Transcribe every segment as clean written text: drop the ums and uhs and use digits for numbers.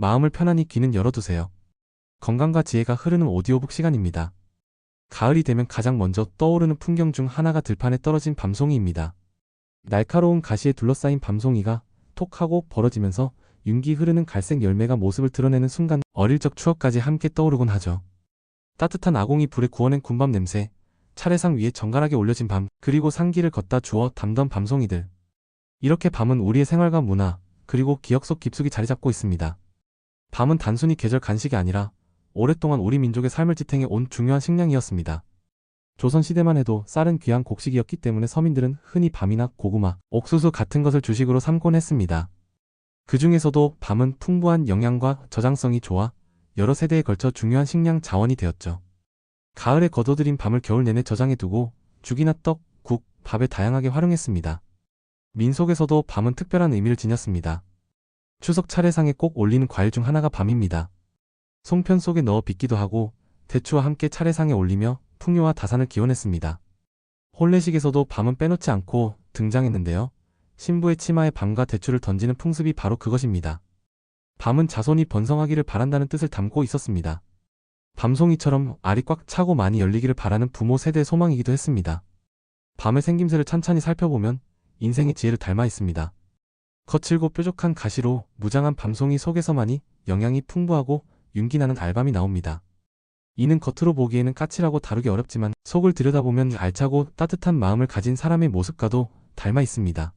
마음을 편안히 귀는 열어두세요. 건강과 지혜가 흐르는 오디오북 시간입니다. 가을이 되면 가장 먼저 떠오르는 풍경 중 하나가 들판에 떨어진 밤송이입니다. 날카로운 가시에 둘러싸인 밤송이가 톡 하고 벌어지면서 윤기 흐르는 갈색 열매가 모습을 드러내는 순간 어릴 적 추억까지 함께 떠오르곤 하죠. 따뜻한 아궁이 불에 구워낸 군밤 냄새, 차례상 위에 정갈하게 올려진 밤, 그리고 상기를 걷다 주워 담던 밤송이들. 이렇게 밤은 우리의 생활과 문화, 그리고 기억 속 깊숙이 자리 잡고 있습니다. 밤은 단순히 계절 간식이 아니라 오랫동안 우리 민족의 삶을 지탱해 온 중요한 식량이었습니다. 조선시대만 해도 쌀은 귀한 곡식이었기 때문에 서민들은 흔히 밤이나 고구마, 옥수수 같은 것을 주식으로 삼곤 했습니다. 그 중에서도 밤은 풍부한 영양과 저장성이 좋아 여러 세대에 걸쳐 중요한 식량 자원이 되었죠. 가을에 거둬들인 밤을 겨울 내내 저장해두고 죽이나 떡, 국, 밥에 다양하게 활용했습니다. 민속에서도 밤은 특별한 의미를 지녔습니다. 추석 차례상에 꼭 올리는 과일 중 하나가 밤입니다. 송편 속에 넣어 빚기도 하고 대추와 함께 차례상에 올리며 풍요와 다산을 기원했습니다. 혼례식에서도 밤은 빼놓지 않고 등장했는데요. 신부의 치마에 밤과 대추를 던지는 풍습이 바로 그것입니다. 밤은 자손이 번성하기를 바란다는 뜻을 담고 있었습니다. 밤송이처럼 알이 꽉 차고 많이 열리기를 바라는 부모 세대의 소망이기도 했습니다. 밤의 생김새를 찬찬히 살펴보면 인생의 지혜를 닮아 있습니다. 거칠고 뾰족한 가시로 무장한 밤송이 속에서만이 영양이 풍부하고 윤기나는 알밤이 나옵니다. 이는 겉으로 보기에는 까칠하고 다루기 어렵지만 속을 들여다보면 알차고 따뜻한 마음을 가진 사람의 모습과도 닮아 있습니다.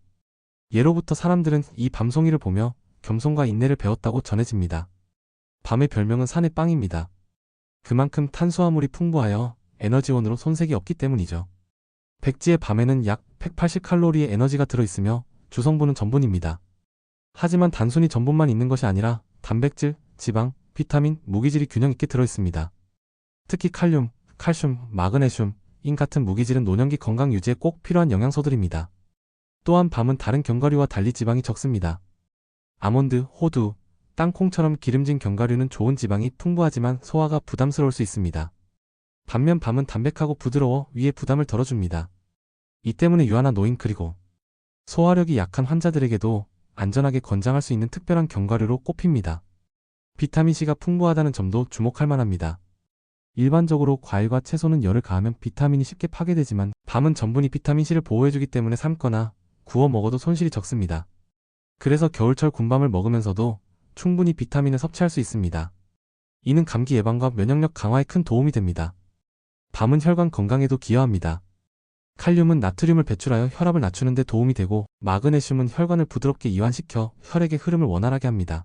예로부터 사람들은 이 밤송이를 보며 겸손과 인내를 배웠다고 전해집니다. 밤의 별명은 산의 빵입니다. 그만큼 탄수화물이 풍부하여 에너지원으로 손색이 없기 때문이죠. 백지의 밤에는 약 180칼로리의 에너지가 들어있으며 주성분은 전분입니다. 하지만 단순히 전분만 있는 것이 아니라 단백질, 지방, 비타민, 무기질이 균형 있게 들어있습니다. 특히 칼륨, 칼슘, 마그네슘, 인 같은 무기질은 노년기 건강 유지에 꼭 필요한 영양소들입니다. 또한 밤은 다른 견과류와 달리 지방이 적습니다. 아몬드, 호두, 땅콩처럼 기름진 견과류는 좋은 지방이 풍부하지만 소화가 부담스러울 수 있습니다. 반면 밤은 담백하고 부드러워 위에 부담을 덜어줍니다. 이 때문에 유아나 노인 그리고 소화력이 약한 환자들에게도 안전하게 권장할 수 있는 특별한 견과류로 꼽힙니다. 비타민C가 풍부하다는 점도 주목할 만합니다. 일반적으로 과일과 채소는 열을 가하면 비타민이 쉽게 파괴되지만 밤은 전분이 비타민C를 보호해주기 때문에 삶거나 구워 먹어도 손실이 적습니다. 그래서 겨울철 군밤을 먹으면서도 충분히 비타민을 섭취할 수 있습니다. 이는 감기 예방과 면역력 강화에 큰 도움이 됩니다. 밤은 혈관 건강에도 기여합니다. 칼륨은 나트륨을 배출하여 혈압을 낮추는 데 도움이 되고 마그네슘은 혈관을 부드럽게 이완시켜 혈액의 흐름을 원활하게 합니다.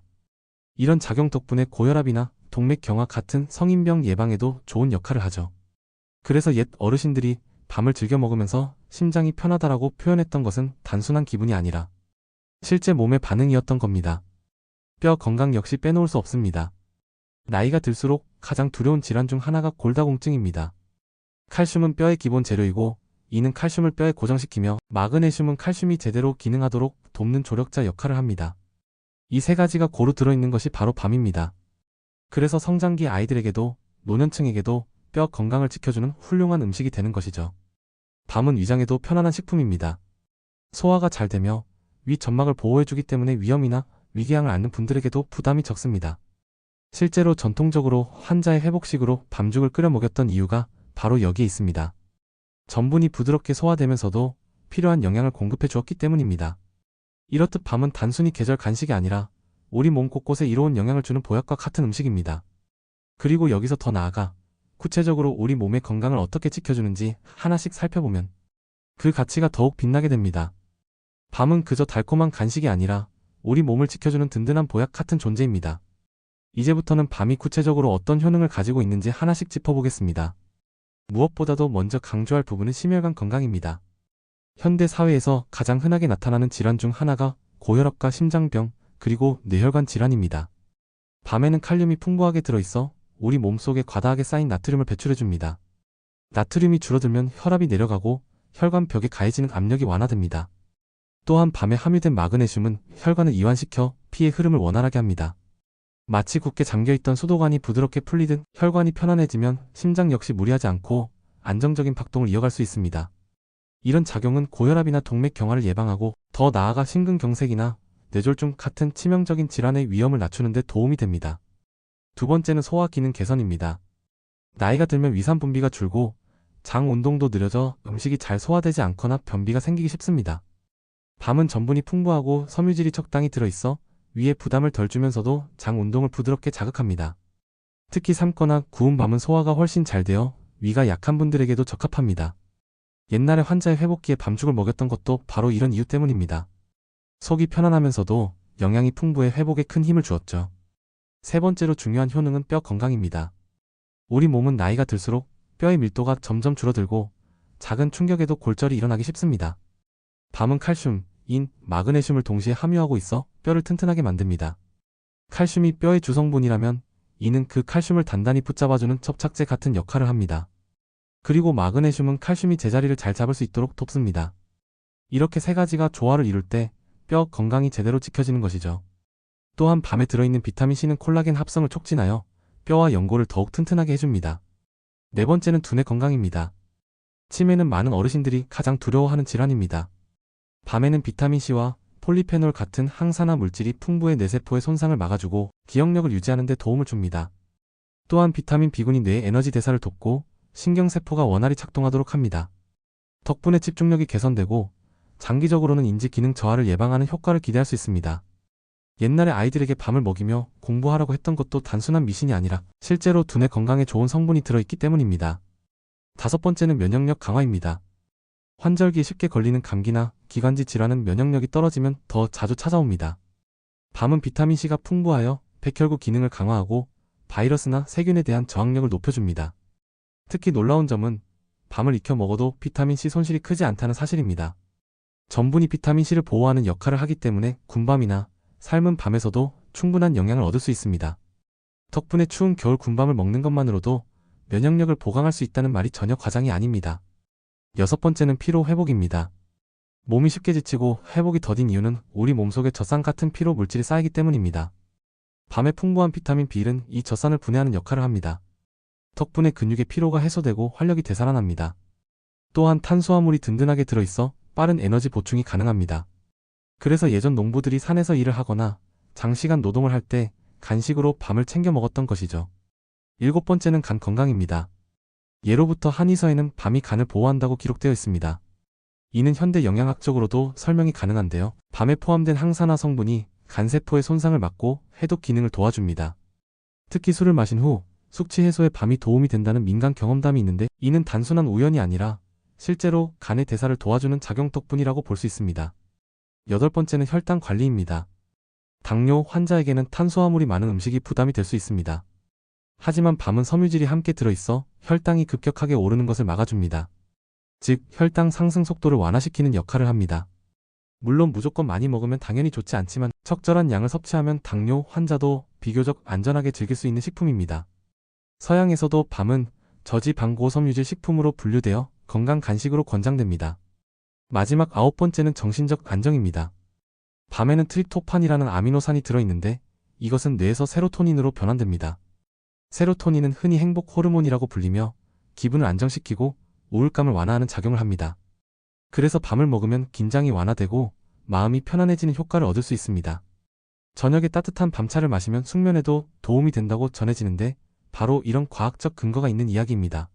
이런 작용 덕분에 고혈압이나 동맥경화 같은 성인병 예방에도 좋은 역할을 하죠. 그래서 옛 어르신들이 밤을 즐겨 먹으면서 심장이 편하다라고 표현했던 것은 단순한 기분이 아니라 실제 몸의 반응이었던 겁니다. 뼈 건강 역시 빼놓을 수 없습니다. 나이가 들수록 가장 두려운 질환 중 하나가 골다공증입니다. 칼슘은 뼈의 기본 재료이고 이는 칼슘을 뼈에 고정시키며 마그네슘은 칼슘이 제대로 기능하도록 돕는 조력자 역할을 합니다. 이 세 가지가 고루 들어있는 것이 바로 밤입니다. 그래서 성장기 아이들에게도 노년층에게도 뼈 건강을 지켜주는 훌륭한 음식이 되는 것이죠. 밤은 위장에도 편안한 식품입니다. 소화가 잘 되며 위 점막을 보호해주기 때문에 위염이나 위궤양을 앓는 분들에게도 부담이 적습니다. 실제로 전통적으로 환자의 회복식으로 밤죽을 끓여 먹였던 이유가 바로 여기에 있습니다. 전분이 부드럽게 소화되면서도 필요한 영양을 공급해 주었기 때문입니다. 이렇듯 밤은 단순히 계절 간식이 아니라 우리 몸 곳곳에 이로운 영향을 주는 보약과 같은 음식입니다. 그리고 여기서 더 나아가 구체적으로 우리 몸의 건강을 어떻게 지켜주는지 하나씩 살펴보면 그 가치가 더욱 빛나게 됩니다. 밤은 그저 달콤한 간식이 아니라 우리 몸을 지켜주는 든든한 보약 같은 존재입니다. 이제부터는 밤이 구체적으로 어떤 효능을 가지고 있는지 하나씩 짚어보겠습니다. 무엇보다도 먼저 강조할 부분은 심혈관 건강입니다. 현대 사회에서 가장 흔하게 나타나는 질환 중 하나가 고혈압과 심장병, 그리고 뇌혈관 질환입니다. 밤에는 칼륨이 풍부하게 들어있어 우리 몸속에 과다하게 쌓인 나트륨을 배출해줍니다. 나트륨이 줄어들면 혈압이 내려가고 혈관 벽에 가해지는 압력이 완화됩니다. 또한 밤에 함유된 마그네슘은 혈관을 이완시켜 피의 흐름을 원활하게 합니다. 마치 굳게 잠겨있던 수도관이 부드럽게 풀리듯 혈관이 편안해지면 심장 역시 무리하지 않고 안정적인 박동을 이어갈 수 있습니다. 이런 작용은 고혈압이나 동맥경화를 예방하고 더 나아가 심근경색이나 뇌졸중 같은 치명적인 질환의 위험을 낮추는 데 도움이 됩니다. 두 번째는 소화 기능 개선입니다. 나이가 들면 위산 분비가 줄고 장 운동도 느려져 음식이 잘 소화되지 않거나 변비가 생기기 쉽습니다. 밤은 전분이 풍부하고 섬유질이 적당히 들어있어 위에 부담을 덜 주면서도 장 운동을 부드럽게 자극합니다. 특히 삶거나 구운 밤은 소화가 훨씬 잘 되어 위가 약한 분들에게도 적합합니다. 옛날에 환자의 회복기에 밤죽을 먹였던 것도 바로 이런 이유 때문입니다. 속이 편안하면서도 영양이 풍부해 회복에 큰 힘을 주었죠. 세 번째로 중요한 효능은 뼈 건강입니다. 우리 몸은 나이가 들수록 뼈의 밀도가 점점 줄어들고 작은 충격에도 골절이 일어나기 쉽습니다. 밤은 칼슘, 인, 마그네슘을 동시에 함유하고 있어 뼈를 튼튼하게 만듭니다. 칼슘이 뼈의 주성분이라면 이는 그 칼슘을 단단히 붙잡아주는 접착제 같은 역할을 합니다. 그리고 마그네슘은 칼슘이 제자리를 잘 잡을 수 있도록 돕습니다. 이렇게 세 가지가 조화를 이룰 때 뼈 건강이 제대로 지켜지는 것이죠. 또한 밤에 들어있는 비타민C는 콜라겐 합성을 촉진하여 뼈와 연골을 더욱 튼튼하게 해줍니다. 네 번째는 두뇌 건강입니다. 치매는 많은 어르신들이 가장 두려워하는 질환입니다. 밤에는 비타민C와 폴리페놀 같은 항산화 물질이 풍부해 뇌세포의 손상을 막아주고 기억력을 유지하는 데 도움을 줍니다. 또한 비타민 B군이 뇌의 에너지 대사를 돕고 신경세포가 원활히 작동하도록 합니다. 덕분에 집중력이 개선되고 장기적으로는 인지 기능 저하를 예방하는 효과를 기대할 수 있습니다. 옛날에 아이들에게 밤을 먹이며 공부하라고 했던 것도 단순한 미신이 아니라 실제로 두뇌 건강에 좋은 성분이 들어있기 때문입니다. 다섯 번째는 면역력 강화입니다. 환절기에 쉽게 걸리는 감기나 기관지 질환은 면역력이 떨어지면 더 자주 찾아옵니다. 밤은 비타민C가 풍부하여 백혈구 기능을 강화하고 바이러스나 세균에 대한 저항력을 높여줍니다. 특히 놀라운 점은 밤을 익혀 먹어도 비타민C 손실이 크지 않다는 사실입니다. 전분이 비타민C를 보호하는 역할을 하기 때문에 군밤이나 삶은 밤에서도 충분한 영양을 얻을 수 있습니다. 덕분에 추운 겨울 군밤을 먹는 것만으로도 면역력을 보강할 수 있다는 말이 전혀 과장이 아닙니다. 여섯 번째는 피로 회복입니다. 몸이 쉽게 지치고 회복이 더딘 이유는 우리 몸속에 젖산 같은 피로 물질이 쌓이기 때문입니다. 밤에 풍부한 비타민 B는 이 젖산을 분해하는 역할을 합니다. 덕분에 근육의 피로가 해소되고 활력이 되살아납니다. 또한 탄수화물이 든든하게 들어있어 빠른 에너지 보충이 가능합니다. 그래서 예전 농부들이 산에서 일을 하거나 장시간 노동을 할 때 간식으로 밤을 챙겨 먹었던 것이죠. 일곱 번째는 간 건강입니다. 예로부터 한의서에는 밤이 간을 보호한다고 기록되어 있습니다. 이는 현대 영양학적으로도 설명이 가능한데요. 밤에 포함된 항산화 성분이 간세포의 손상을 막고 해독 기능을 도와줍니다. 특히 술을 마신 후 숙취 해소에 밤이 도움이 된다는 민간 경험담이 있는데 이는 단순한 우연이 아니라 실제로 간의 대사를 도와주는 작용 덕분이라고 볼 수 있습니다. 여덟 번째는 혈당 관리입니다. 당뇨 환자에게는 탄수화물이 많은 음식이 부담이 될 수 있습니다. 하지만 밤은 섬유질이 함께 들어있어 혈당이 급격하게 오르는 것을 막아줍니다. 즉, 혈당 상승 속도를 완화시키는 역할을 합니다. 물론 무조건 많이 먹으면 당연히 좋지 않지만 적절한 양을 섭취하면 당뇨 환자도 비교적 안전하게 즐길 수 있는 식품입니다. 서양에서도 밤은 저지방고섬유질 식품으로 분류되어 건강 간식으로 권장됩니다. 마지막 아홉 번째는 정신적 안정입니다. 밤에는 트립토판이라는 아미노산이 들어있는데 이것은 뇌에서 세로토닌으로 변환됩니다. 세로토닌은 흔히 행복 호르몬이라고 불리며 기분을 안정시키고 우울감을 완화하는 작용을 합니다. 그래서 밤을 먹으면 긴장이 완화되고 마음이 편안해지는 효과를 얻을 수 있습니다. 저녁에 따뜻한 밤차를 마시면 숙면에도 도움이 된다고 전해지는데 바로 이런 과학적 근거가 있는 이야기입니다.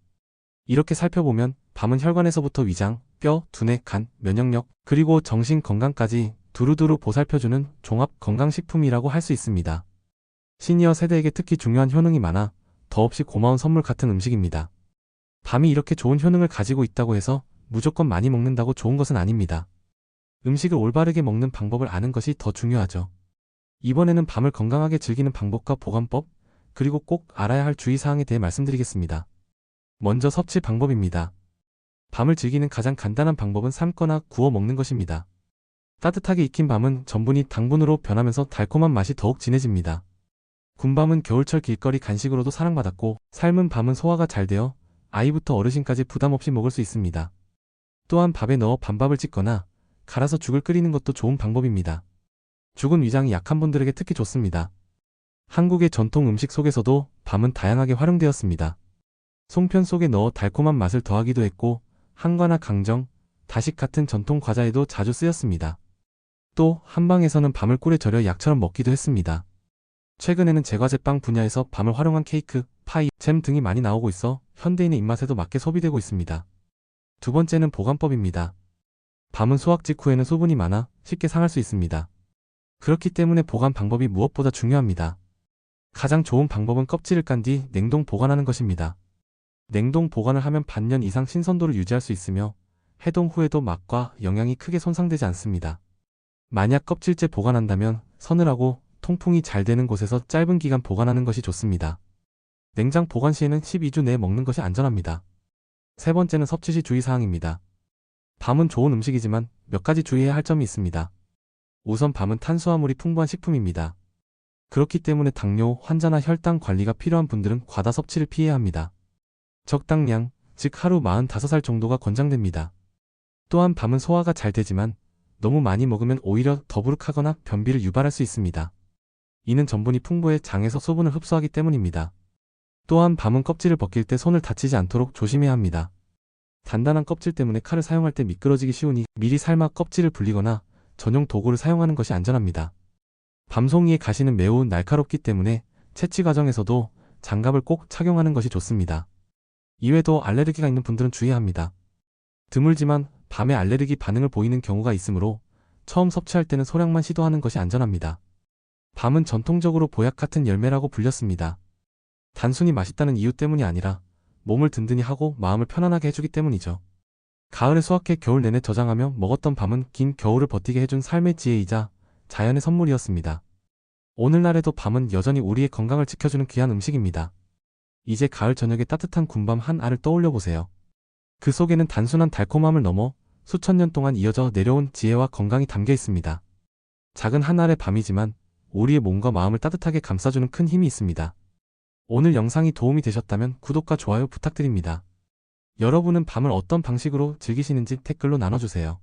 이렇게 살펴보면 밤은 혈관에서부터 위장, 뼈, 두뇌, 간, 면역력, 그리고 정신 건강까지 두루두루 보살펴주는 종합 건강식품이라고 할 수 있습니다. 시니어 세대에게 특히 중요한 효능이 많아 더없이 고마운 선물 같은 음식입니다. 밤이 이렇게 좋은 효능을 가지고 있다고 해서 무조건 많이 먹는다고 좋은 것은 아닙니다. 음식을 올바르게 먹는 방법을 아는 것이 더 중요하죠. 이번에는 밤을 건강하게 즐기는 방법과 보관법, 그리고 꼭 알아야 할 주의사항에 대해 말씀드리겠습니다. 먼저 섭취 방법입니다. 밤을 즐기는 가장 간단한 방법은 삶거나 구워 먹는 것입니다. 따뜻하게 익힌 밤은 전분이 당분으로 변하면서 달콤한 맛이 더욱 진해집니다. 군밤은 겨울철 길거리 간식으로도 사랑받았고 삶은 밤은 소화가 잘 되어 아이부터 어르신까지 부담 없이 먹을 수 있습니다. 또한 밥에 넣어 밤밥을 짓거나 갈아서 죽을 끓이는 것도 좋은 방법입니다. 죽은 위장이 약한 분들에게 특히 좋습니다. 한국의 전통 음식 속에서도 밤은 다양하게 활용되었습니다. 송편 속에 넣어 달콤한 맛을 더하기도 했고 한과나 강정, 다식 같은 전통 과자에도 자주 쓰였습니다. 또 한방에서는 밤을 꿀에 절여 약처럼 먹기도 했습니다. 최근에는 제과제빵 분야에서 밤을 활용한 케이크, 파이, 잼 등이 많이 나오고 있어 현대인의 입맛에도 맞게 소비되고 있습니다. 두 번째는 보관법입니다. 밤은 소화 직후에는 수분이 많아 쉽게 상할 수 있습니다. 그렇기 때문에 보관 방법이 무엇보다 중요합니다. 가장 좋은 방법은 껍질을 깐 뒤 냉동 보관하는 것입니다. 냉동 보관을 하면 반년 이상 신선도를 유지할 수 있으며 해동 후에도 맛과 영양이 크게 손상되지 않습니다. 만약 껍질째 보관한다면 서늘하고 통풍이 잘 되는 곳에서 짧은 기간 보관하는 것이 좋습니다. 냉장 보관 시에는 12주 내에 먹는 것이 안전합니다. 세 번째는 섭취 시 주의사항입니다. 밤은 좋은 음식이지만 몇 가지 주의해야 할 점이 있습니다. 우선 밤은 탄수화물이 풍부한 식품입니다. 그렇기 때문에 당뇨, 환자나 혈당 관리가 필요한 분들은 과다 섭취를 피해야 합니다. 적당량, 즉 하루 45살 정도가 권장됩니다. 또한 밤은 소화가 잘 되지만 너무 많이 먹으면 오히려 더부룩하거나 변비를 유발할 수 있습니다. 이는 전분이 풍부해 장에서 수분을 흡수하기 때문입니다. 또한 밤은 껍질을 벗길 때 손을 다치지 않도록 조심해야 합니다. 단단한 껍질 때문에 칼을 사용할 때 미끄러지기 쉬우니 미리 삶아 껍질을 불리거나 전용 도구를 사용하는 것이 안전합니다. 밤송이의 가시는 매우 날카롭기 때문에 채취 과정에서도 장갑을 꼭 착용하는 것이 좋습니다. 이외에도 알레르기가 있는 분들은 주의해야 합니다. 드물지만 밤에 알레르기 반응을 보이는 경우가 있으므로 처음 섭취할 때는 소량만 시도하는 것이 안전합니다. 밤은 전통적으로 보약 같은 열매라고 불렸습니다. 단순히 맛있다는 이유 때문이 아니라 몸을 든든히 하고 마음을 편안하게 해주기 때문이죠. 가을에 수확해 겨울 내내 저장하며 먹었던 밤은 긴 겨울을 버티게 해준 삶의 지혜이자 자연의 선물이었습니다. 오늘날에도 밤은 여전히 우리의 건강을 지켜주는 귀한 음식입니다. 이제 가을 저녁에 따뜻한 군밤 한 알을 떠올려 보세요. 그 속에는 단순한 달콤함을 넘어 수천 년 동안 이어져 내려온 지혜와 건강이 담겨 있습니다. 작은 한 알의 밤이지만 우리의 몸과 마음을 따뜻하게 감싸주는 큰 힘이 있습니다. 오늘 영상이 도움이 되셨다면 구독과 좋아요 부탁드립니다. 여러분은 밤을 어떤 방식으로 즐기시는지 댓글로 나눠주세요.